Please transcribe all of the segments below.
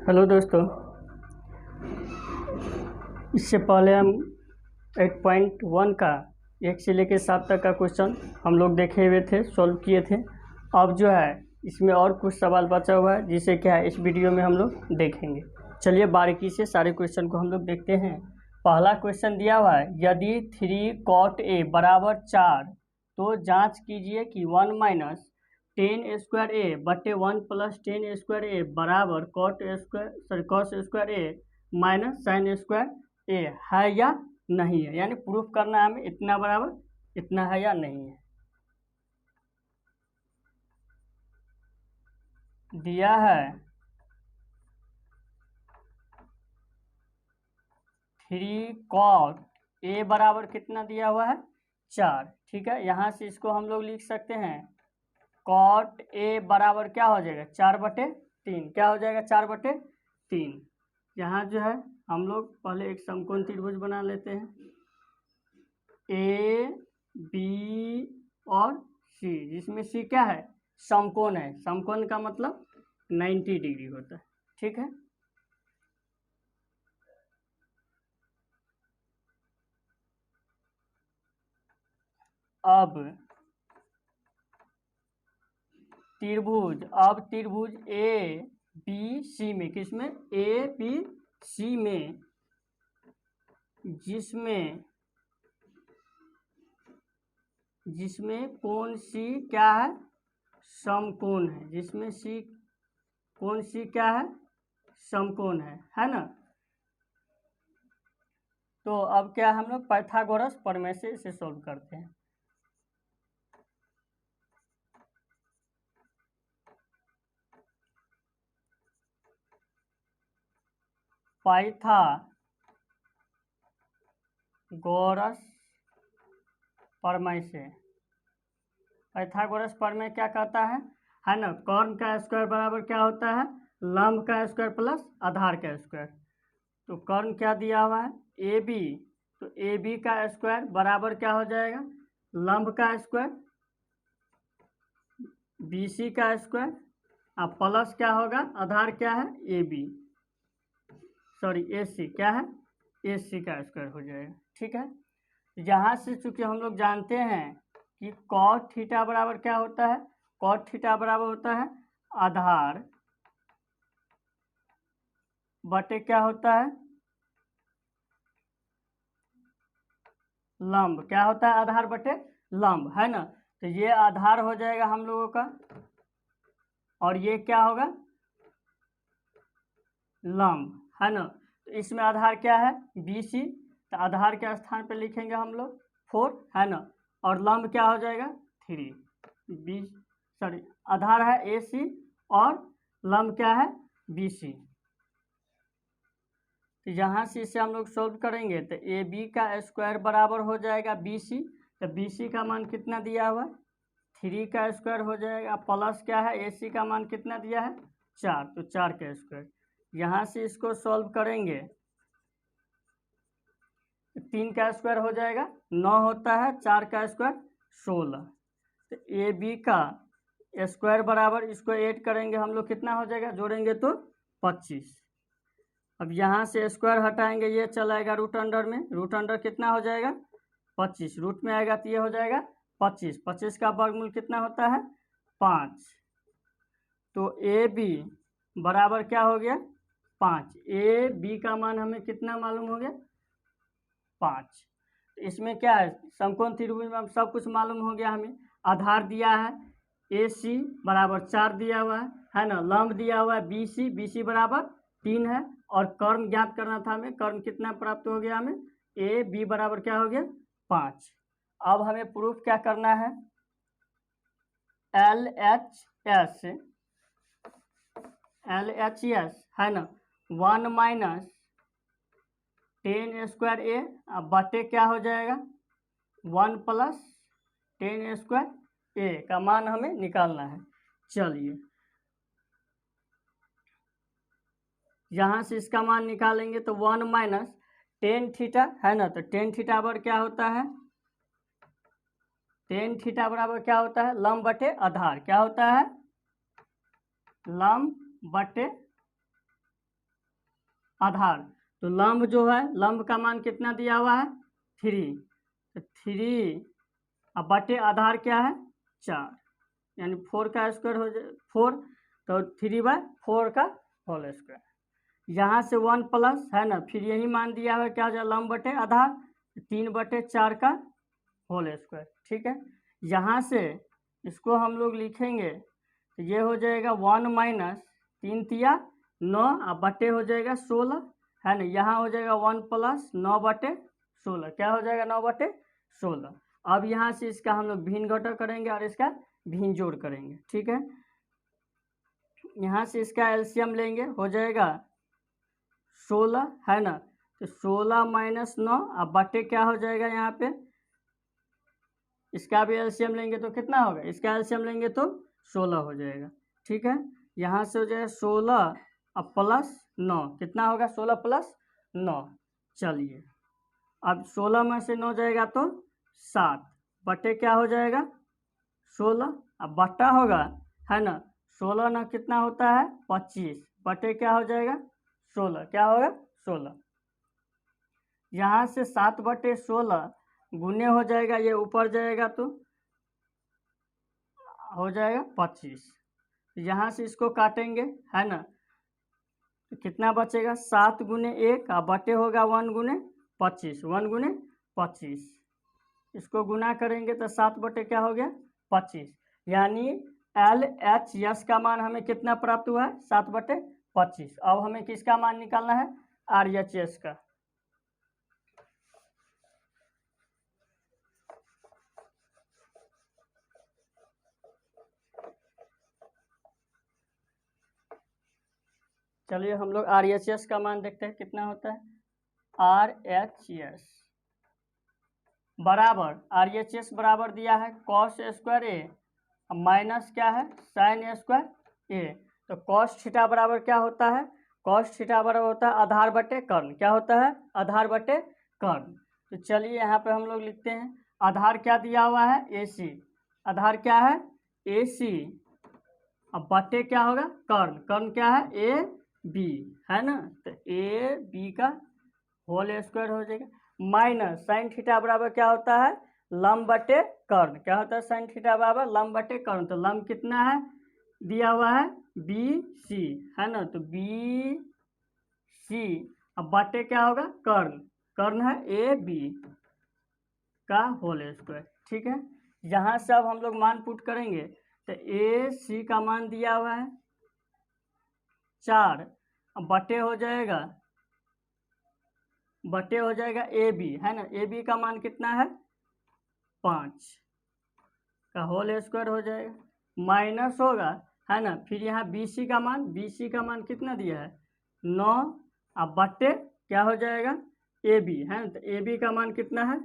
Hello दोस्तों, इससे पहले हम 8.1 का 1 से लेकर 7 तक का क्वेश्चन हम लोग देखे हुए थे, सॉल्व किए थे। अब जो है इसमें और कुछ सवाल बचा हुआ है जिसे क्या है इस वीडियो में हम लोग देखेंगे। चलिए बारीकी से सारे क्वेश्चन को हम लोग देखते हैं। पहला क्वेश्चन दिया हुआ है, यदि 3 cot a बराबर 4 तो जांच कीजिए कि 1 माइनस 10 स्क्वायर ए बटे 1 प्लस 10 स्क्वायर ए बराबर कॉस स्क्वायर ए माइनस साइन स्क्वायर ए है या नहीं है। यानी प्रूफ करना है हमें इतना बराबर इतना है या नहीं है। दिया है 3 cot ए बराबर कितना दिया हुआ है 4। ठीक है, यहाँ से इसको हम लोग लिख सकते हैं कॉट ए बराबर क्या हो जाएगा 4/3। क्या हो जाएगा 4/3। यहाँ जो है हम लोग पहले एक समकोण त्रिभुज बना लेते हैं, ए बी और सी, जिसमें सी क्या है समकोण है। समकोण का मतलब 90 डिग्री होता है। ठीक है, अब त्रिभुज ए बी सी में, किसमें ए बी सी में, जिसमें कोण सी क्या है समकोण है, जिसमें सी कोण सी क्या है समकोण है ना। तो अब क्या हम लोग पाइथागोरस प्रमेय से इसे सोल्व करते हैं। पाइथागोरस प्रमेय क्या कहता है ना, कर्ण का स्क्वायर बराबर क्या होता है लंब का स्क्वायर प्लस आधार का स्क्वायर। तो कर्ण क्या दिया हुआ है ए बी, तो ए बी का स्क्वायर बराबर क्या हो जाएगा लंब का स्क्वायर बी सी का स्क्वायर, अब प्लस क्या होगा आधार क्या है ए बी, सॉरी ए सी क्या है ए सी का स्क्वायर हो जाएगा। ठीक है, यहाँ से चूंकि हम लोग जानते हैं कि कॉट थीटा बराबर क्या होता है, कॉट थीटा बराबर होता है आधार बटे क्या होता है लंब, क्या होता है आधार बटे लंब, है ना। तो ये आधार हो जाएगा हम लोगों का और ये क्या होगा लंब, है ना। तो इसमें आधार क्या है बी सी, तो आधार के स्थान पे लिखेंगे हम लोग 4, है ना, और लंब क्या हो जाएगा 3 बी, सॉरी आधार है ए सी और लंब क्या है बी सी। तो यहाँ से इसे हम लोग सोल्व करेंगे तो ए बी का स्क्वायर बराबर हो जाएगा बी सी, तो बी सी का मान कितना दिया हुआ है 3 का स्क्वायर हो जाएगा, प्लस क्या है ए सी का मान कितना दिया है 4, तो 4 का स्क्वायर। यहाँ से इसको सॉल्व करेंगे 3 का स्क्वायर हो जाएगा 9 होता है, 4 का स्क्वायर 16। तो ए बी का स्क्वायर बराबर इसको ऐड करेंगे हम लोग कितना हो जाएगा जोड़ेंगे तो 25। अब यहाँ से स्क्वायर हटाएंगे ये चलाएगा रूट अंडर में, रूट अंडर कितना हो जाएगा 25, रूट में आएगा तो ये हो जाएगा 25, 25 का वर्गमूल कितना होता है 5। तो ए बी बराबर क्या हो गया 5, ए बी का मान हमें कितना मालूम हो गया 5। इसमें क्या है समकोण त्रिभुज में सब कुछ मालूम हो गया हमें। आधार दिया है ए सी बराबर 4 दिया हुआ है ना, लंब दिया हुआ है बी सी बराबर 3 है, और कर्ण ज्ञात करना था हमें, कर्ण कितना प्राप्त हो गया हमें ए बी बराबर क्या हो गया 5। अब हमें प्रूफ क्या करना है एल एच एस है ना, 1 माइनस 10 स्क्वायर ए बटे क्या हो जाएगा 1 प्लस 10 स्क्वायर ए का मान हमें निकालना है। चलिए यहाँ से इसका मान निकालेंगे तो 1 माइनस 10 थीटा है ना, तो 10 थीटा बराबर क्या होता है 10 थीटा बराबर क्या होता है लंब बटे आधार, क्या होता है लंब बटे आधार, तो लंब जो है, लंब का मान कितना दिया हुआ है 3, तो 3 अब बटे आधार क्या है 4, यानी 4 का स्क्वायर हो जाए 4, तो 3/4 का होल स्क्वायर। यहाँ से 1 प्लस है ना, फिर यही मान दिया हुआ क्या हो जाए लंब बटे आधार, 3/4 का होल स्क्वायर। ठीक है, यहाँ से इसको हम लोग लिखेंगे तो ये हो जाएगा 1 माइनस 3 तिया 9 अब बटे हो जाएगा 16 है ना, यहाँ हो जाएगा 1 प्लस 9/16, क्या हो जाएगा 9/16। अब यहाँ से इसका हम लोग भिन्न घटा करेंगे और इसका भिन्न जोड़ करेंगे। ठीक है, यहाँ से इसका एलसीएम लेंगे, हो जाएगा 16 है ना, तो 16 माइनस 9 अब बटे क्या हो जाएगा यहाँ पे, इसका भी एलसीएम लेंगे तो कितना होगा, इसका एलसीएम लेंगे तो 16 हो जाएगा। ठीक है, यहाँ से हो जाएगा 16 अब प्लस 9, कितना होगा 16 प्लस 9। चलिए अब 16 में से 9 जाएगा तो 7 बटे क्या हो जाएगा 16, अब बट्टा होगा है ना, 16 ना कितना होता है 25 बटे क्या हो जाएगा 16, क्या होगा 16। यहाँ से 7/16 गुने हो जाएगा, ये ऊपर जाएगा तो हो जाएगा 25, यहाँ से इसको काटेंगे है ना, तो कितना बचेगा 7 गुने 1 और बटे होगा 1 गुने 25, 1 गुने 25, इसको गुना करेंगे तो 7 बटे क्या हो गया 25, यानी LHS का मान हमें कितना प्राप्त हुआ है 7/25। अब हमें किसका मान निकालना है RHS का। चलिए हम लोग RHS का मान देखते हैं कितना होता है, RHS बराबर, RHS बराबर दिया है cos स्क्वायर ए माइनस क्या है साइन स्क्वायर ए, तो cos थीटा बराबर क्या होता है, cos थीटा बराबर होता है आधार बटे कर्ण, क्या होता है आधार बटे कर्ण। तो चलिए यहाँ पे हम लोग लिखते हैं, आधार क्या दिया हुआ है AC, आधार क्या है AC, अब बटे क्या होगा कर्ण, कर्ण क्या है AB है ना, तो AB का होल स्क्वायर हो जाएगा, माइनस साइन थीटा बराबर क्या होता है लंब बटे कर्ण, क्या होता है साइन थीटा बराबर लंब बटे कर्ण, तो लंब कितना है दिया हुआ है BC है ना, तो BC अब बटे क्या होगा कर्ण, कर्ण है AB का होल स्क्वायर। ठीक है, यहाँ से अब हम लोग मान पुट करेंगे तो AC का मान दिया हुआ है 4, अब बटे हो जाएगा AB है ना, AB का मान कितना है 5 का होल स्क्वायर हो जाएगा, माइनस होगा है ना, फिर यहाँ BC का मान कितना दिया है 9, अब बटे क्या हो जाएगा AB है ना, तो AB का मान कितना है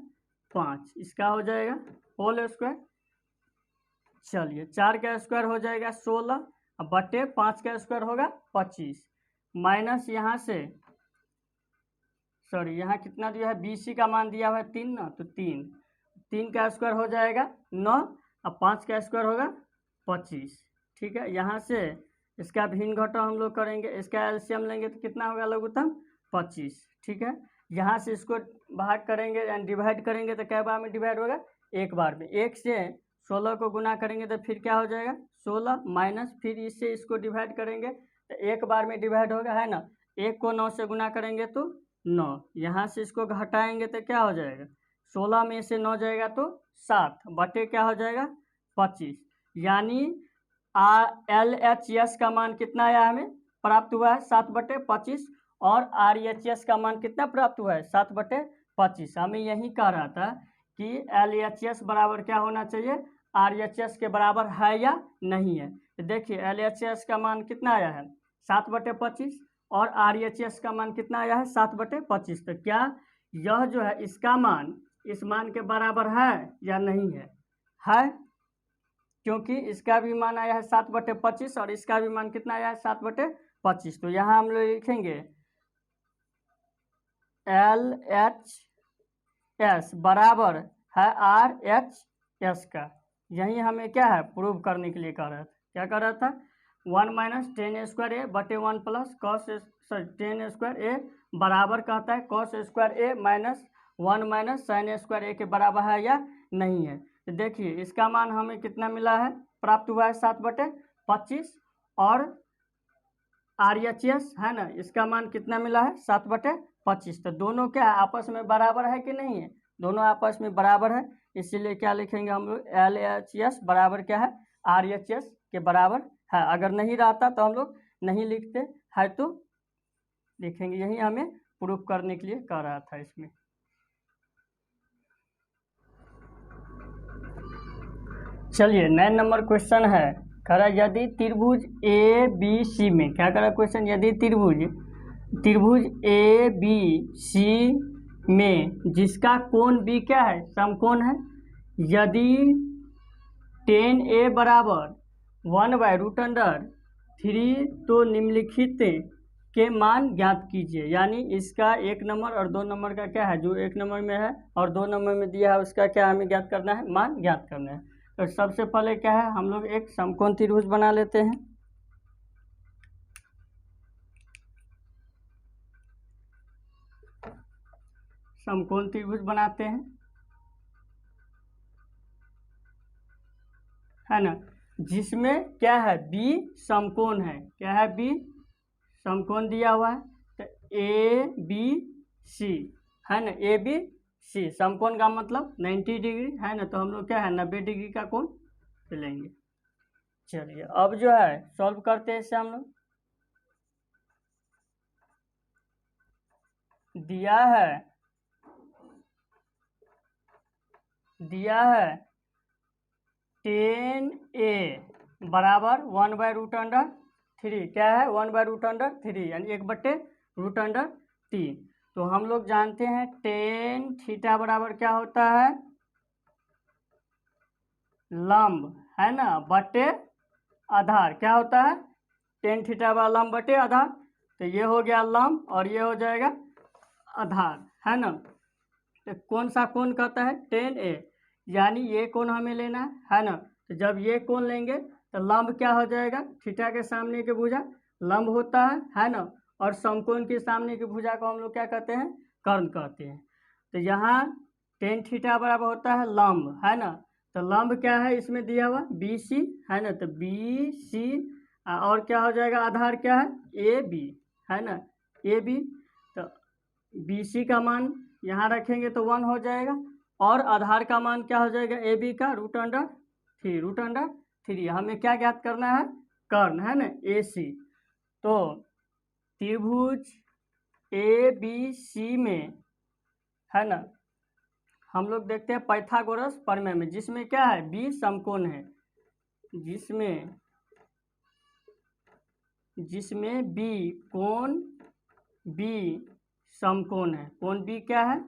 5, इसका हो जाएगा होल स्क्वायर। चलिए 4 का स्क्वायर हो जाएगा 16, अब बटे 5 का स्क्वायर होगा 25, माइनस यहाँ से सॉरी यहाँ कितना दिया है BC का मान दिया हुआ है 3 ना, तो 3 का स्क्वायर हो जाएगा 9, अब 5 का स्क्वायर होगा 25। ठीक है, यहाँ से इसका भिन्न घटाव हम लोग करेंगे, इसका एलसीएम लेंगे तो कितना होगा लघुत्तम 25। ठीक है, यहाँ से इसको भाग करेंगे यानी डिवाइड करेंगे तो कै बार में डिवाइड होगा एक बार में, 1 से 16 को गुना करेंगे तो फिर क्या हो जाएगा 16 माइनस फिर इससे इसको डिवाइड करेंगे तो एक बार में डिवाइड होगा है ना, 1 को 9 से गुना करेंगे तो 9, यहाँ से इसको घटाएंगे तो क्या हो जाएगा 16 में से 9 जाएगा तो 7 बटे क्या हो जाएगा 25, यानी LHS का मान कितना आया हमें प्राप्त हुआ है 7/25 और RHS का मान कितना प्राप्त हुआ है 7/25। हमें यही कह रहा था कि LHS बराबर क्या होना चाहिए RHS के बराबर है या नहीं है। तो देखिए LHS का मान कितना आया है 7/25 और RHS का मान कितना आया है 7/25, तो क्या यह जो है इसका मान इस मान के बराबर है या नहीं है, क्योंकि इसका भी मान आया है 7/25 और इसका भी मान कितना आया है 7/25, तो यहाँ हम लोग लिखेंगे LHS बराबर है RHS का, यही हमें क्या है प्रूव करने के लिए कह रहा था, क्या कर रहा था 1 माइनस टेन स्क्वायर ए बटे 1 प्लस कॉस टेन स्क्वायर ए बराबर कहता है कॉस स्क्वायर ए माइनस 1 माइनस साइन स्क्वायर ए के बराबर है या नहीं है। तो देखिए इसका मान हमें कितना मिला है, प्राप्त हुआ है 7/25 और RHS है ना, इसका मान कितना मिला है 7/25। तो दोनों क्या है आपस में बराबर है कि नहीं है, दोनों आपस में बराबर है, इसीलिए क्या लिखेंगे हम लोग LHS बराबर क्या है RHS के बराबर है। अगर नहीं रहता तो हम लोग नहीं लिखते है तो लिखेंगे, यही हमें प्रूफ करने के लिए कह रहा था इसमें। चलिए 9 नंबर क्वेश्चन है, कह रहा यदि त्रिभुज ABC में, क्या कह रहा क्वेश्चन, यदि त्रिभुज ABC में जिसका कोण B क्या है समकोण है, यदि tan A बराबर 1/√3 तो निम्नलिखित के मान ज्ञात कीजिए। यानी इसका 1 नंबर और 2 नंबर का क्या है, जो 1 नंबर में है और 2 नंबर में दिया है उसका क्या हमें ज्ञात करना है, मान ज्ञात करना है। तो सबसे पहले क्या है, हम लोग एक समकोण त्रिभुज बना लेते हैं। समकोण त्रिभुज बनाते हैं है ना, जिसमें क्या है B समकोण है, क्या है B समकोण दिया हुआ है, तो ABC है ना, ABC समकोण का मतलब 90 डिग्री है ना, तो हम लोग क्या है 90 डिग्री का कोण लेंगे। चलिए अब जो है सॉल्व करते हैं इसे हम लोग। दिया है tan A बराबर 1/√3, क्या है 1/√3 यानी 1/√3। तो हम लोग जानते हैं tan थीटा बराबर क्या होता है, लंब है ना बटे आधार, क्या होता है tan थीटा बराबर लंब बटे आधार। तो ये हो गया लंब और ये हो जाएगा आधार है ना। तो कौन सा कोण कहता है tan A, यानी ये कोण हमें लेना है ना। तो जब ये कोण लेंगे तो लंब क्या हो जाएगा, थीटा के सामने की भुजा लंब होता है ना, और समकोण के सामने की भुजा को हम लोग क्या कहते हैं, कर्ण कहते हैं। तो यहाँ tan थीटा बराबर होता है लंब है ना, तो लंब क्या है इसमें दिया हुआ BC है ना, तो BC और क्या हो जाएगा आधार क्या है AB है ना, AB। तो BC का मान यहाँ रखेंगे तो 1 हो जाएगा और आधार का मान क्या हो जाएगा AB का √3 हमें क्या ज्ञात करना है, कर्ण है ना AC। तो त्रिभुज ABC में है ना, हम लोग देखते हैं पाइथागोरस प्रमेय में, जिसमें क्या है B समकोण है, जिसमें B कोण B समकोण है, कोण B क्या है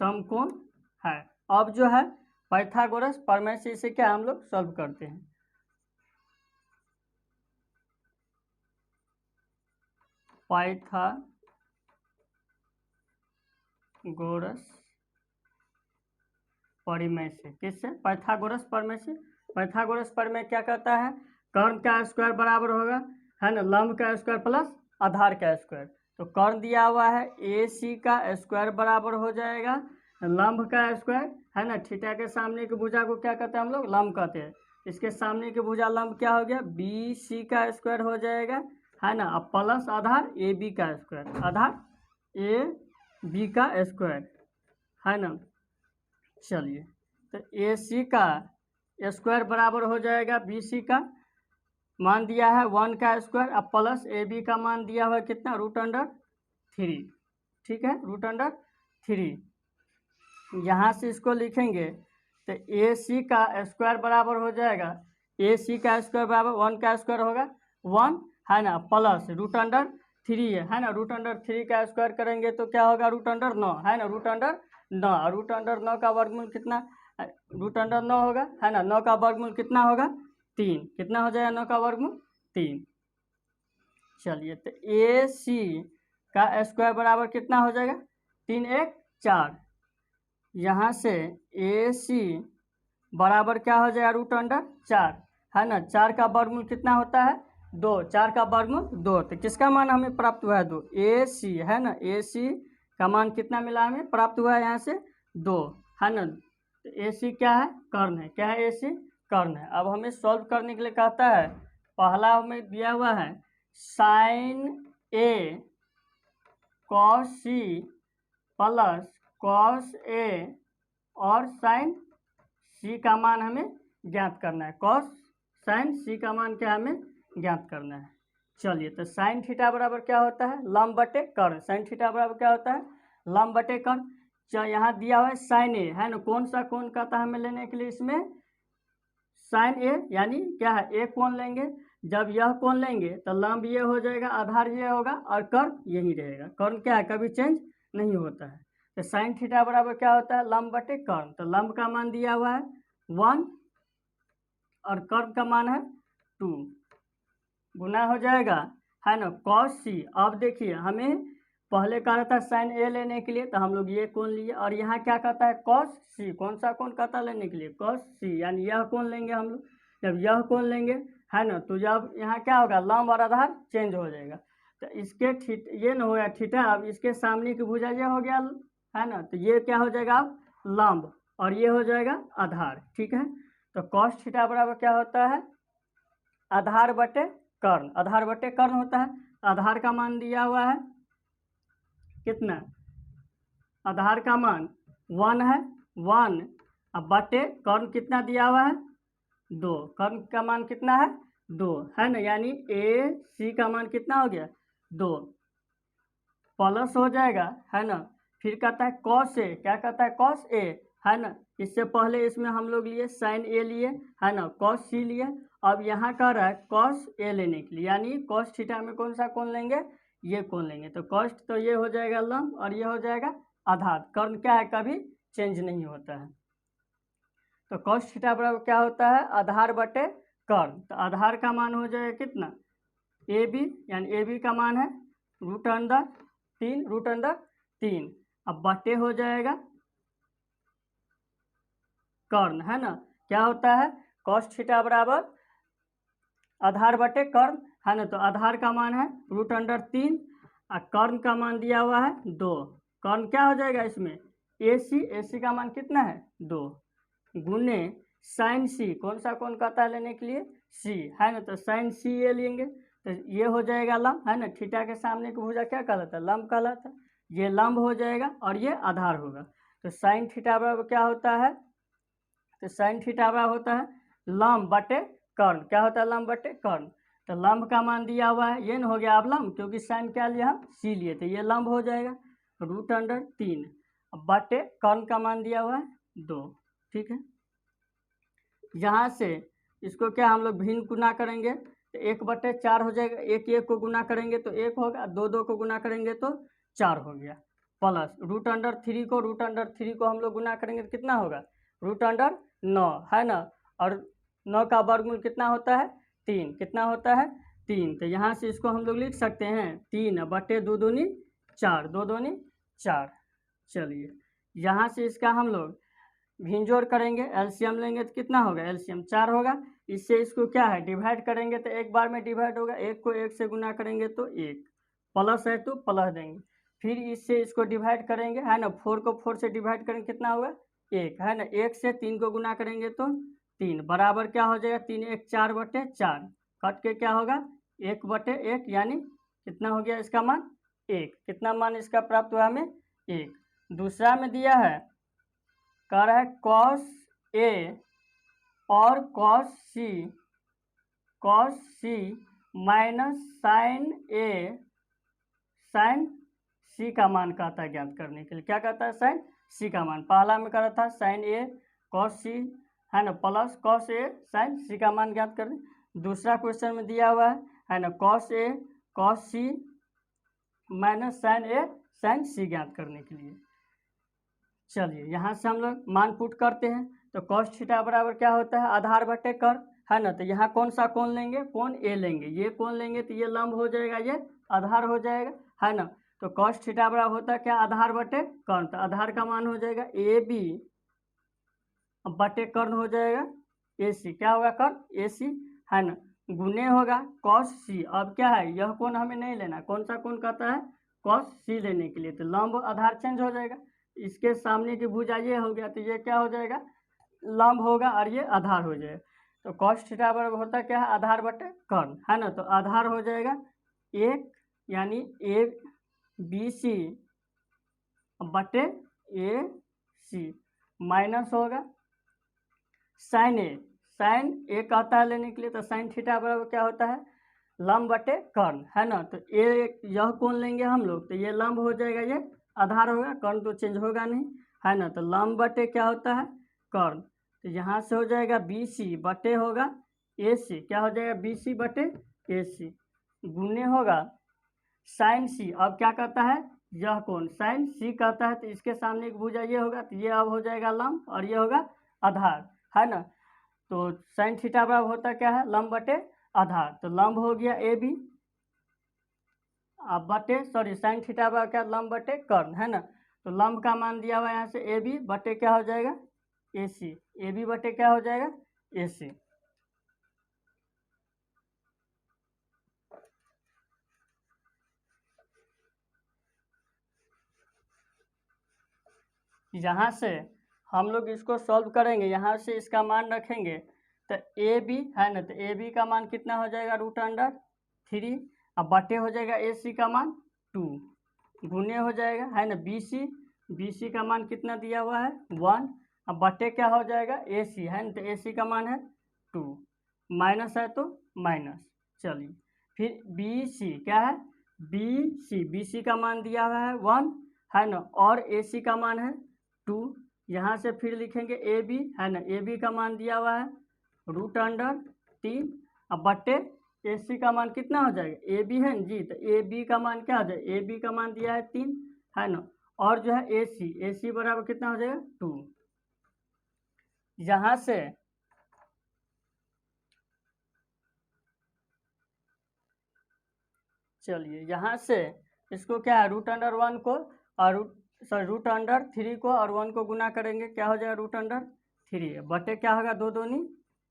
समकोण है। अब जो है पाइथागोरस प्रमेय से इसे क्या हम लोग सॉल्व करते हैं। पाइथागोरस प्रमेय से, किससे, पाइथागोरस प्रमेय से। पाइथागोरस प्रमेय क्या कहता है, कर्ण का स्क्वायर बराबर होगा है ना लंब का स्क्वायर प्लस आधार का स्क्वायर। तो कर्ण दिया हुआ है AC का स्क्वायर बराबर हो जाएगा लंब का स्क्वायर है ना, थीटा के सामने की भुजा को क्या कहते हैं हम लोग, लंब कहते हैं। इसके सामने की भुजा लंब क्या हो गया BC का स्क्वायर हो जाएगा है ना, अब प्लस आधार AB का स्क्वायर, आधार AB का स्क्वायर है ना। चलिए तो AC का स्क्वायर बराबर हो जाएगा BC का मान दिया है 1 का स्क्वायर, अब प्लस AB का मान दिया हुआ कितना √3, ठीक है √3। यहाँ से इसको लिखेंगे तो AC का स्क्वायर बराबर हो जाएगा, AC का स्क्वायर बराबर 1 का स्क्वायर होगा 1 है ना, प्लस √3 है ना, √3 का स्क्वायर करेंगे तो क्या होगा √9 है ना, √9 का वर्गमूल कितना √9 होगा है ना, 9 का वर्गमूल कितना होगा 3, कितना हो जाएगा 9 का वर्गमूल 3। चलिए तो AC का स्क्वायर बराबर कितना हो जाएगा 3 1 4, यहाँ से AC बराबर क्या हो जाएगा √4 है ना, 4 का वर्गमूल कितना होता है 2, 4 का वर्गमूल 2, तो किसका मान हमें प्राप्त हुआ है 2, ए सी, है ना, ए सी का मान कितना मिला हमें प्राप्त हुआ है यहाँ से 2, है ना। तो ए सी क्या है, कर्ण है, क्या है ए सी, कर्ण है। अब हमें सॉल्व करने के लिए कहता है, पहला हमें दिया हुआ है sign A cos C plus cos A और साइन सी का मान हमें ज्ञात करना है, कॉस साइन सी का मान क्या हमें ज्ञात करना है। चलिए, तो साइन थीटा बराबर क्या होता है, लंब बटे कर्ण, साइन थीटा बराबर क्या होता है, लंब बटे कर्ण। चल, यहाँ दिया हुआ है साइन ए, है ना, कौन सा कोण कहता है हमें लेने के लिए, इसमें साइन ए यानी क्या है, ए कोण लेंगे। जब यह कोण लेंगे तो लंब ये हो जाएगा, आधार ये होगा और कर्ण यही रहेगा, कर्ण क्या है कभी चेंज नहीं होता है। तो साइन थीटा बराबर क्या होता है, लंब बटे कर्ण। तो लंब का मान दिया हुआ है 1 और कर्ण का मान है 2, गुना हो जाएगा, है ना, कॉस सी। अब देखिए हमें पहले कह रहा था साइन ए लेने के लिए, तो हम लोग ये कोण लिए, और यहाँ क्या कहता है कॉस सी, कौन सा कोण कहता है लेने के लिए, कॉस सी, यानी यह कोण लेंगे हम लोग। जब यह कोण लेंगे, है ना, तो जब यहाँ क्या होगा, लंब और आधार चेंज हो जाएगा। तो इसके ये न हो गया थीटा, अब इसके सामने की भुजा ये हो गया, है ना, तो ये क्या हो जाएगा अब लंब, और ये हो जाएगा आधार, ठीक है। तो कॉस थीटा बराबर क्या होता है, आधार बटे कर्ण, आधार बटे कर्ण होता है। आधार का मान दिया हुआ है कितना, आधार का मान 1 है, 1, अब बटे कर्ण कितना दिया हुआ है 2, कर्ण का मान कितना है 2, है ना, यानी ए सी का मान कितना हो गया 2, प्लस हो जाएगा, है ना। फिर कहता है कॉस ए, क्या कहता है कॉस ए, है ना, इससे पहले इसमें हम लोग लिए साइन ए लिए, है ना, कॉस सी लिए। अब यहाँ कह रहा है कॉस ए लेने के लिए, यानी कॉस थीटा में कौन सा कोण लेंगे, ये कोण लेंगे। तो कॉस तो ये हो जाएगा लंब और ये हो जाएगा आधार, कर्ण क्या है कभी चेंज नहीं होता है। तो कॉस थीटा बराबर क्या होता है, आधार बटे कर्ण। तो आधार का मान हो जाएगा कितना, ए बी, यानी ए बी का मान है रूट अंडर 3, रूट अंडर 3, अब बटे हो जाएगा कर्ण, है ना। क्या होता है कॉस थीटा बराबर आधार बटे कर्ण, है ना, तो आधार का मान है रूट अंडर 3 और कर्ण का मान दिया हुआ है 2। कर्ण क्या हो जाएगा इसमें ए सी, ए सी का मान कितना है 2, गुने साइन सी, कौन सा कोण कहता है लेने के लिए सी, है ना, तो साइन सी ये लेंगे, तो ये हो जाएगा लंब, है ना, थीटा के सामने की भुजा क्या कहलाता है लंब कहलाता है, ये लंब हो जाएगा और ये आधार होगा। तो साइन थीटा बराबर क्या होता है, तो साइन थीटा बराबर होता है लंब बटे कर्ण, क्या होता है लंब बटे कर्ण। तो लंब का मान दिया हुआ है, ये न हो गया अब लंब, क्योंकि साइन क्या लिया हम सी लिए, तो ये लंब हो जाएगा रूट अंडर 3 बटे कर्ण का मान दिया हुआ है 2, ठीक है। यहाँ से इसको क्या हम लोग भिन्न गुना करेंगे तो 1/4 हो जाएगा, 1 को गुना करेंगे तो 1 होगा, 2 को गुना करेंगे तो 4 हो गया, प्लस रूट अंडर 3 को हम लोग गुना करेंगे तो कितना होगा रूट अंडर 9, है ना, और 9 का वर्गमूल कितना होता है 3, कितना होता है 3। तो यहाँ से इसको हम लोग लिख सकते हैं 3 बटे 2 दूनी 4, 2 दूनी 4। चलिए, यहाँ से इसका हम लोग भिंजोड़ करेंगे, एलसीएम लेंगे तो कितना होगा, एलसीएम 4 होगा। इससे इसको क्या है डिवाइड करेंगे तो एक बार में डिवाइड होगा, 1 को 1 से गुना करेंगे तो 1, प्लस है तो प्लस देंगे, फिर इससे इसको डिवाइड करेंगे, है ना, 4 को 4 से डिवाइड करेंगे कितना होगा 1, है ना, 1 से 3 को गुना करेंगे तो 3, बराबर क्या हो जाएगा 3 1 4/4, कट के क्या होगा 1/1, यानी कितना हो गया इसका मान 1, कितना मान इसका प्राप्त हुआ हमें 1। दूसरा में दिया है, कह रहा है कॉस ए और कॉस सी माइनस साइन ए साइन सी का मान कहता है ज्ञात करने के लिए, क्या कहता है साइन सी का मान। पहला में कह रहा था साइन ए कॉस सी, है ना, प्लस कॉस ए साइन सी का मान ज्ञात करने। दूसरा क्वेश्चन में दिया हुआ है ना, cos A cos C minus sign A sign सी ज्ञात करने के लिए। चलिए, यहाँ से हम लोग मान पुट करते हैं, तो कॉस थीटा बराबर क्या होता है आधार बटे कर्ण, है ना, तो यहाँ कौन सा कोण लेंगे, कोण ए लेंगे, ये कोण लेंगे तो ये लंब हो जाएगा, ये आधार हो जाएगा, है ना। तो कॉस थीटा बराबर होता है क्या आधार बटे कर्ण, तो आधार का मान हो जाएगा ए बी बटे कर्ण हो जाएगा ए सी, क्या होगा कर्ण ए सी, है ना, गुने होगा कॉस सी। अब क्या है, यह कोण हमें नहीं लेना, कौन सा कोण कहता है, कॉस सी लेने के लिए, तो लंब आधार चेंज हो जाएगा, इसके सामने की भुजा ये हो गया, तो ये क्या हो जाएगा, लंब होगा और ये आधार हो जाएगा। तो कॉस थीटा बराबर होता क्या है, आधार बटे कर्ण, है ना, तो आधार हो जाएगा एक, यानी ए बी सी बटे ए सी, माइनस होगा साइन ए, साइन ए कहता है लेने के लिए, तो साइन थीटा बराबर क्या होता है, लंब बटे कर्ण, है ना, तो ए यह कोण लेंगे हम लोग, तो ये लंब हो जाएगा, ये आधार होगा, कर्ण तो चेंज होगा नहीं, है ना, तो लंब बटे क्या होता है कर्ण, तो यहाँ से हो जाएगा बी सी बटे होगा ए सी, क्या हो जाएगा बी सी बटे ए सी, गुने होगा साइन सी। अब क्या कहता है, यह कोण साइन सी कहता है, तो इसके सामने एक भुजा ये होगा, तो ये अब हो जाएगा लंब और ये होगा आधार, है ना, तो साइन थीटा बराबर होता क्या है, लंब बटे आधार, तो लंब हो गया ए बी, अब बटे सॉरी साइन थीटा बराबर क्या, लंब बटे कर्ण, है ना, तो लंब का मान दिया हुआ है यहाँ से ए बी बटे क्या हो जाएगा ए सी, ए बी बटे क्या हो जाएगा ए सी। यहाँ से हम लोग इसको सॉल्व करेंगे, यहाँ से इसका मान रखेंगे, तो ए बी है ना, तो ए बी का मान कितना हो जाएगा √3, अब बटे हो जाएगा ए सी का मान 2, गुने हो जाएगा, है ना, बी सी का मान कितना दिया हुआ है 1, अब बटे क्या हो जाएगा ए सी, है ना, तो ए सी का मान है 2, माइनस है तो माइनस, चलिए फिर बी सी क्या है, बी सी का मान दिया हुआ है 1, है ना, और ए सी का मान है 2, यहाँ से फिर लिखेंगे ए बी, है ना, ए बी का मान दिया हुआ है √3, अब बट्टे ए सी का मान कितना हो जाएगा, ए बी है ना जी, तो ए बी का मान क्या हो जाएगा, ए बी का मान दिया है 3, है ना, और जो है ए सी बराबर कितना हो जाएगा 2, यहाँ से चलिए यहाँ से इसको क्या है √1 को और √3 को और 1 को गुना करेंगे, क्या हो जाएगा √3 बटे क्या होगा 2 दूनी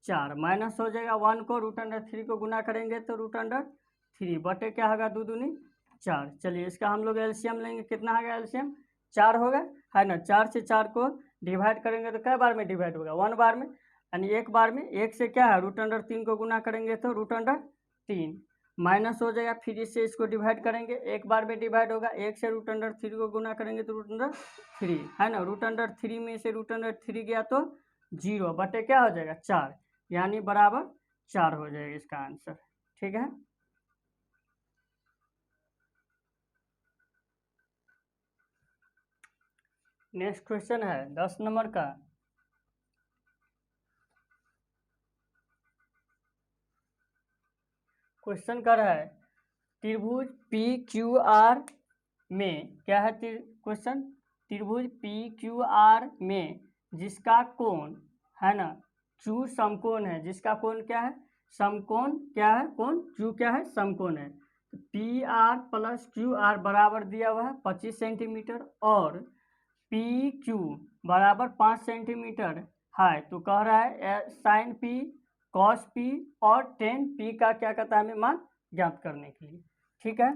4, माइनस हो जाएगा 1 को √3 को गुना करेंगे तो √3 बटे क्या होगा 2 दूनी 4। चलिए इसका हम लोग एलसीएम लेंगे, कितना होगा एलसीएम 4 होगा, है ना, 4 से 4 को डिवाइड करेंगे तो कै बार में डिवाइड होगा 1 बार में, यानी एक बार में, एक से क्या है √3 को गुना करेंगे तो √3 माइनस हो जाएगा, फिर इससे इसको डिवाइड करेंगे, एक बार में डिवाइड होगा, एक से √3 को गुना करेंगे तो √3, है ना, √3 में से √3 गया तो 0 बटे क्या हो जाएगा 4, यानी बराबर 4 हो जाएगा इसका आंसर, ठीक है। नेक्स्ट क्वेश्चन है 10 नंबर का, क्वेश्चन कर रहा है त्रिभुज पी क्यू आर में, क्या है क्वेश्चन, त्रिभुज पी क्यू आर में जिसका कोण है ना क्यू समकोण है, जिसका कोण क्या है समकोण, क्या है कोण क्यू क्या है समकोण है, तो P R plus Q R बराबर दिया हुआ है 25 सेंटीमीटर और पी क्यू बराबर 5 सेंटीमीटर है, तो कह रहा है साइन पी कॉस पी और टेन पी का क्या कहता है हमें मान ज्ञात करने के लिए, ठीक है।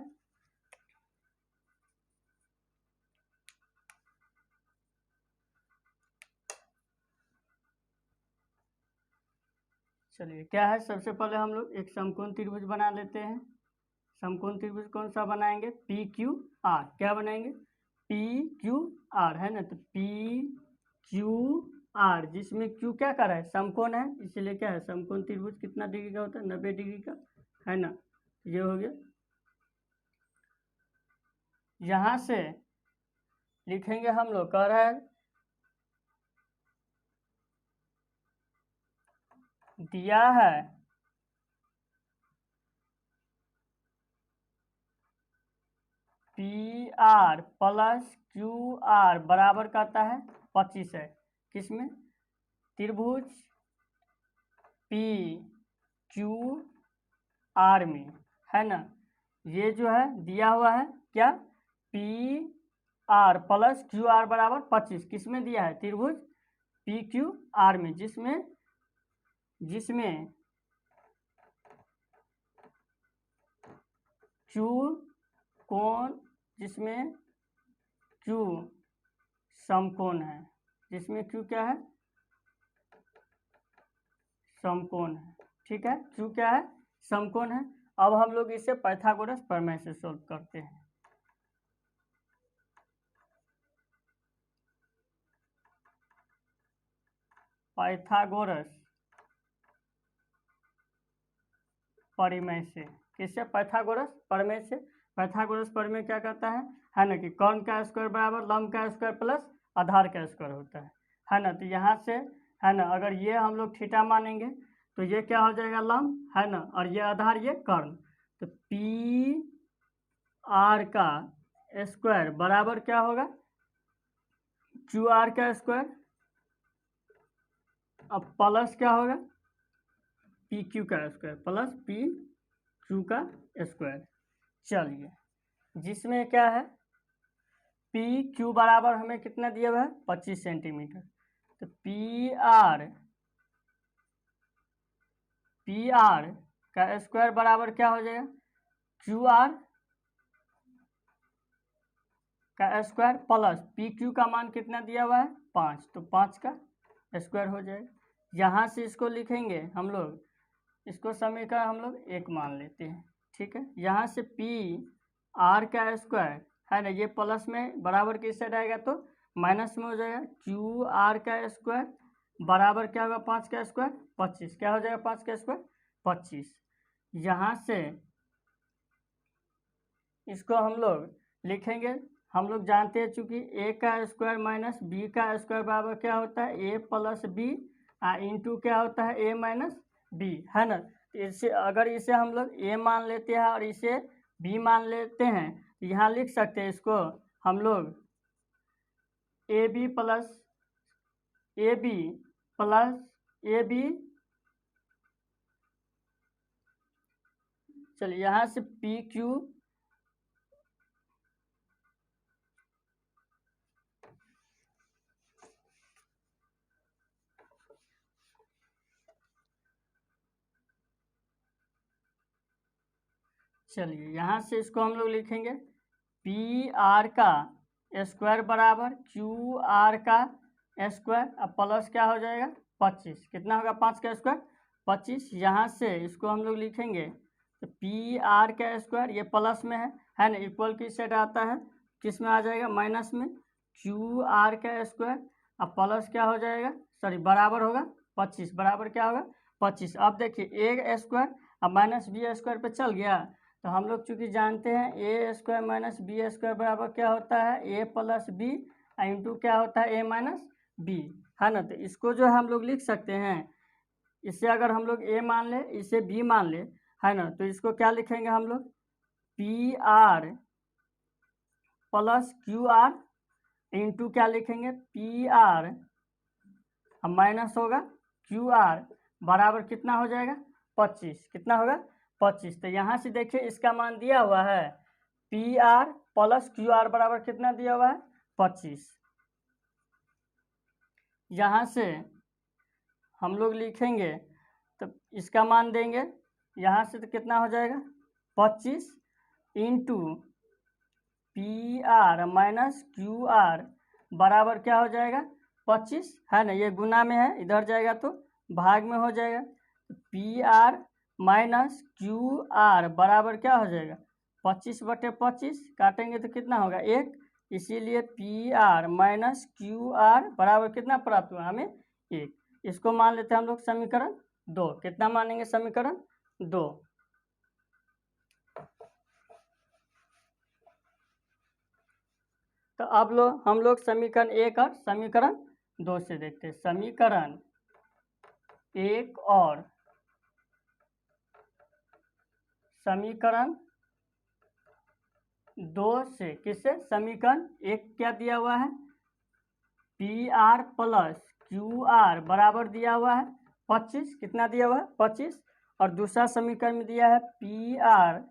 चलिए क्या है, सबसे पहले हम लोग एक समकोण त्रिभुज बना लेते हैं। समकोण त्रिभुज कौन सा बनाएंगे, पी क्यू आर, क्या बनाएंगे पी क्यू आर, है ना, तो पी क्यू आर जिसमें क्यू क्या कर रहा है समकोण है, इसलिए क्या है समकोण त्रिभुज कितना डिग्री का होता है 90 डिग्री का, है ना, ये हो गया। यहाँ से लिखेंगे हम लोग, कह रहा है दिया है P R plus Q R बराबर कहता है 25 है, किसमें त्रिभुज पी क्यू आर में, है ना, ये जो है दिया हुआ है क्या P R plus Q R बराबर 25, किसमें दिया है त्रिभुज पी क्यू आर में, जिसमें जिसमें Q कोण, जिसमें Q समकोण है, जिसमें Q क्या है, समकोण है। ठीक है, Q क्या है, समकोण है। अब हम लोग इसे पाइथागोरस प्रमेय से सोल्व करते हैं। पाइथागोरस परिमेय से, किससे, पाइथागोरस प्रमेय से। पाइथागोरस प्रमेय क्या कहता है ना कि कर्ण का स्क्वायर बराबर लंब का स्क्वायर प्लस आधार का स्क्वायर होता है ना। तो यहाँ से है ना, अगर ये हम लोग थीटा मानेंगे तो ये क्या हो जाएगा, लंब, है ना, और ये आधार, ये कर्ण। तो पी आर का स्क्वायर बराबर क्या होगा, क्यू आर का स्क्वायर, अब प्लस क्या होगा, पी क्यू का स्क्वायर प्लस पी क्यू का स्क्वायर। चलिए, जिसमें क्या है, पी क्यू बराबर हमें कितना दिया हुआ है, 25 सेंटीमीटर। तो पी आर का स्क्वायर बराबर क्या हो जाएगा, क्यू आर का स्क्वायर प्लस पी क्यू का मान कितना दिया हुआ है, 5, तो 5 का स्क्वायर हो जाएगा। यहाँ से इसको लिखेंगे हम लोग, इसको समीकरण हम लोग 1 मान लेते हैं। ठीक है, यहाँ से पी आर का स्क्वायर है ना, ये प्लस में बराबर किस साइड आएगा तो माइनस में हो जाएगा। क्यू आर का स्क्वायर बराबर क्या होगा, 5 का स्क्वायर 25, क्या हो जाएगा 5 का स्क्वायर 25। यहाँ से इसको हम लोग लिखेंगे, हम लोग जानते हैं चूंकि ए का स्क्वायर माइनस बी का स्क्वायर बराबर क्या होता है, ए प्लस बी इंटू क्या होता है, ए माइनस बी, है ना। इसे अगर इसे हम लोग ए मान लेते हैं और इसे बी मान लेते हैं, यहाँ लिख सकते हैं इसको हम लोग A B plus A B चलिए यहाँ से पी क्यू चलिए यहाँ से इसको हम लोग लिखेंगे पी आर का स्क्वायर बराबर क्यू आर का स्क्वायर, अब प्लस क्या हो जाएगा 25, कितना होगा 5 का स्क्वायर 25। यहाँ से इसको हम लोग लिखेंगे तो पी आर का स्क्वायर, ये प्लस में है ना, इक्वल किस साइड आता है, किस में आ जाएगा, माइनस में। क्यू आर का स्क्वायर अब प्लस क्या हो जाएगा, सॉरी बराबर होगा 25, बराबर क्या होगा 25। अब देखिए ए स्क्वायर अब माइनस बी स्क्वायर पे चल गया, तो हम लोग चूंकि जानते हैं ए स्क्वायर माइनस बी स्क्वायर बराबर क्या होता है, ए प्लस बी इंटू क्या होता है, ए माइनस बी, है ना। तो इसको जो हम लोग लिख सकते हैं, इससे अगर हम लोग ए मान ले, इसे बी मान ले, है ना, तो इसको क्या लिखेंगे हम लोग, P R plus Q R into क्या लिखेंगे, पी आर अब माइनस होगा क्यू आर बराबर कितना हो जाएगा 25, कितना होगा 25। तो यहाँ से देखिए इसका मान दिया हुआ है P R plus Q R बराबर कितना दिया हुआ है 25। यहाँ से हम लोग लिखेंगे तो इसका मान देंगे, यहाँ से तो कितना हो जाएगा 25 into P R minus Q R बराबर क्या हो जाएगा 25, है ना, ये गुना में है, इधर जाएगा तो भाग में हो जाएगा। P R minus Q R बराबर क्या हो जाएगा 25/25, काटेंगे तो कितना होगा 1, इसीलिए P R minus Q R बराबर कितना प्राप्त हुआ हमें 1। इसको मान लेते हैं हम लोग समीकरण 2, कितना मानेंगे समीकरण 2। तो अब हम लोग समीकरण 1 और समीकरण 2 से देखते हैं। समीकरण 1 और समीकरण 2 से, किससे, समीकरण 1 क्या दिया हुआ है, P R plus Q R बराबर दिया हुआ है 25, कितना दिया हुआ है 25, और दूसरा समीकरण में दिया है P R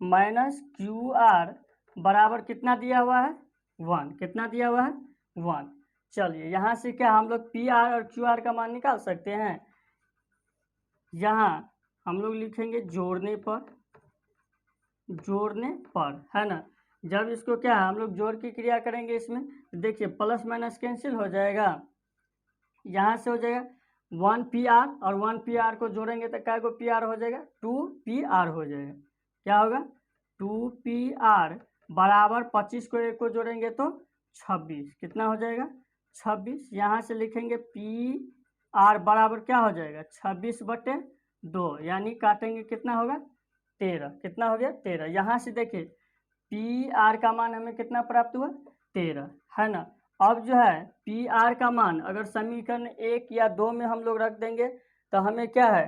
minus Q R बराबर कितना दिया हुआ है 1, कितना दिया हुआ है 1। चलिए यहाँ से क्या हम लोग पी आर और क्यू आर का मान निकाल सकते हैं। यहाँ हम लोग लिखेंगे जोड़ने पर, है ना। जब इसको क्या है हम लोग जोड़ की क्रिया करेंगे इसमें, तो देखिए प्लस माइनस कैंसिल हो जाएगा, यहाँ से हो जाएगा 1 PR और 1 PR को जोड़ेंगे तो क्या को PR हो जाएगा, 2PR हो जाएगा। क्या होगा, 2PR बराबर 25 को एक को जोड़ेंगे तो 26, कितना हो जाएगा 26। यहाँ से लिखेंगे PR बराबर क्या हो जाएगा 26/2, यानी काटेंगे कितना होगा 13, कितना हो गया 13। यहाँ से देखिए PR का मान हमें कितना प्राप्त हुआ 13, है ना। अब जो है PR का मान अगर समीकरण 1 या 2 में हम लोग रख देंगे तो हमें क्या है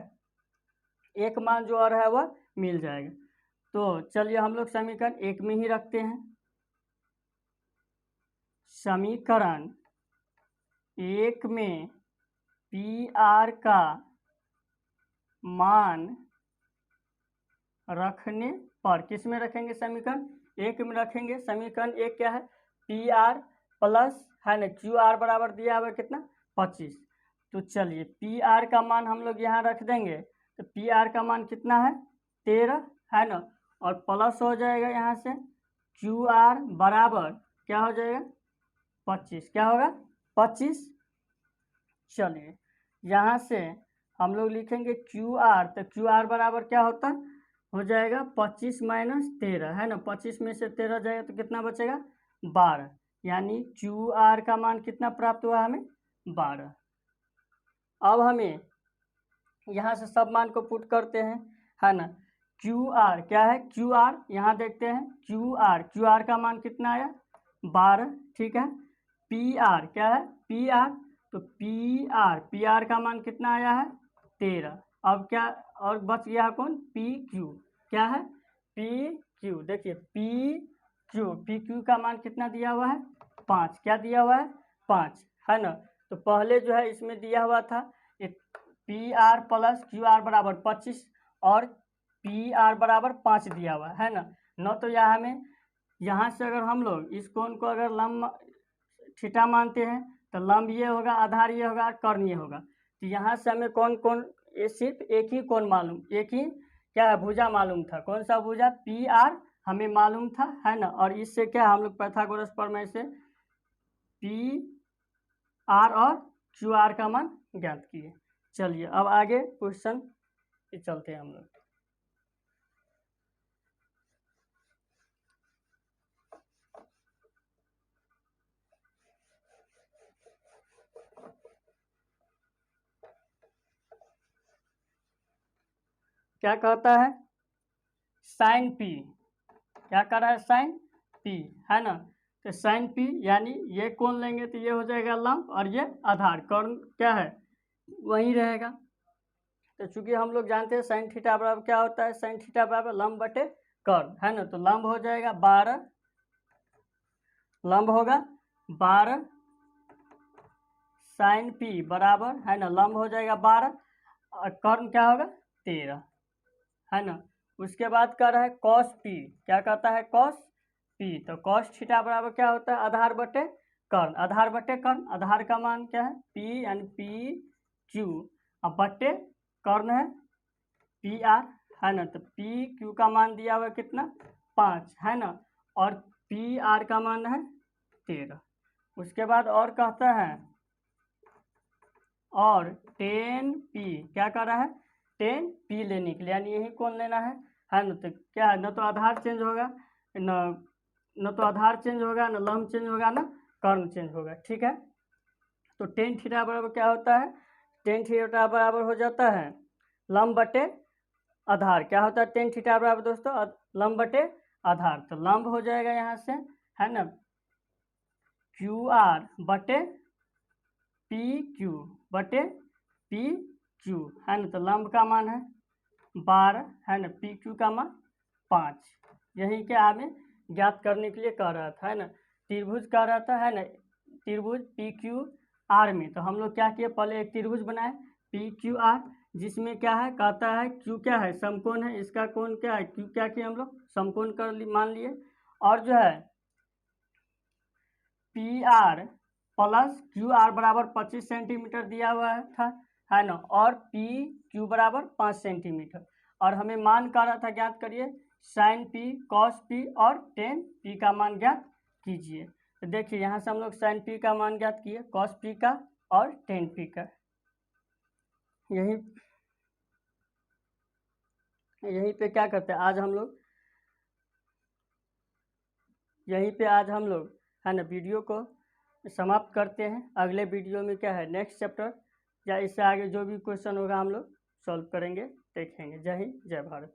एक मान जो और है वह मिल जाएगा। तो चलिए हम लोग समीकरण 1 में ही रखते हैं। समीकरण 1 में PR का मान रखने पर, किस में रखेंगे समीकरण 1 में रखेंगे। समीकरण 1 क्या है PR प्लस, है ना, QR बराबर दिया हुआ कितना 25। तो चलिए PR का मान हम लोग यहाँ रख देंगे, तो PR का मान कितना है 13, है ना, और प्लस हो जाएगा यहाँ से QR बराबर क्या हो जाएगा 25, क्या होगा 25। चलिए यहाँ से हम लोग लिखेंगे QR, तो QR बराबर क्या होता हो जाएगा 25 माइनस 13, है ना, 25 में से 13 जाएगा तो कितना बचेगा 12, यानी QR का मान कितना प्राप्त हुआ हमें 12। अब हमें यहाँ से सब मान को पुट करते हैं, है ना। QR क्या है QR, यहाँ देखते हैं QR का मान कितना आया 12, ठीक है। PR क्या है PR, तो PR का मान कितना आया है 13। अब क्या और बच गया कौन PQ, क्या है PQ, देखिए PQ का मान कितना दिया हुआ है 5, क्या दिया हुआ है 5, है ना। तो पहले जो है इसमें दिया हुआ था PR प्लस QR बराबर 25 और PR बराबर 5 दिया हुआ है ना। न तो यह हमें यहाँ से अगर हम लोग इस कोण को अगर लंब थीटा मानते हैं तो लंब ये होगा, आधार ये होगा, कर्ण ये होगा। तो यहाँ से हमें कौन ये सिर्फ एक ही कोण मालूम, एक ही क्या है भुजा मालूम था, कौन सा भुजा PR हमें मालूम था, है ना। और इससे क्या हम लोग पाइथागोरस प्रमेय से PR और QR का मान ज्ञात किए। चलिए अब आगे क्वेश्चन पे चलते हैं हम लोग। क्या कहता है साइन P, क्या कर रहा है साइन P, है ना। तो साइन P यानी ये कोण लेंगे तो ये हो जाएगा लंब और ये आधार, कर्ण क्या है वही रहेगा। तो चूंकि हम लोग जानते हैं साइन थीटा बराबर क्या होता है, साइन थीटा बराबर लंब बटे कर्ण, है ना। तो लंब हो जाएगा 12, लंब होगा 12 साइन P बराबर, है ना, लंब हो जाएगा 12 और कर्ण क्या होगा 13, है ना। उसके बाद कर रहा है कॉस P, क्या कहता है कॉस P, तो कॉस थीटा बराबर क्या होता है आधार बटे कर्ण, आधार बटे कर्ण, आधार का मान क्या है P यानी PQ, अब बटे कर्ण है PR, है ना। तो PQ का मान दिया हुआ कितना 5, है ना, और PR का मान है 13। उसके बाद और कहता है और 10P, क्या कर रहा है 10P लेने के लिए, यानी यही कौन लेना है ना। तो क्या है न तो आधार चेंज होगा, न तो आधार चेंज होगा, न लंब चेंज होगा, न कर्ण चेंज होगा, ठीक है। तो टेन थीटा बराबर क्या होता है, टेन थीटा बराबर हो जाता है लंब बटे आधार, क्या होता है टेन थीटा बराबर दोस्तों लंब बटे आधार। तो लंब हो जाएगा यहाँ से, है ना, QR बटे PQ बटे PQ, है ना। तो लंब का मान है 12, है ना, PQ का मान 5। यही क्या हमें ज्ञात करने के लिए कह रहा था, है ना। त्रिभुज कह रहा था, है ना, त्रिभुज PQR में। तो हम लोग क्या किए पहले एक त्रिभुज बनाए PQR, जिसमें क्या है कहता है Q क्या है समकोण है, इसका कोण क्या है Q, क्या किए हम लोग समकोण कर मान लिए। और जो है PR प्लस QR बराबर 25 सेंटीमीटर दिया हुआ था, है ना, और PQ क्यू बराबर 5 सेंटीमीटर। और हमें मान कह रहा था ज्ञात करिए साइन पी, कॉस पी और टेन पी का मान ज्ञात कीजिए। तो देखिए यहाँ से हम लोग साइन पी का मान ज्ञात किए, कॉस पी का और टेन पी का। यहीं पे क्या करते हैं आज हम लोग, यहीं पे आज हम लोग है ना वीडियो को समाप्त करते हैं। अगले वीडियो में क्या है नेक्स्ट चैप्टर या इससे आगे जो भी क्वेश्चन होगा हम लोग सॉल्व करेंगे, देखेंगे। जय हिंद, जय भारत।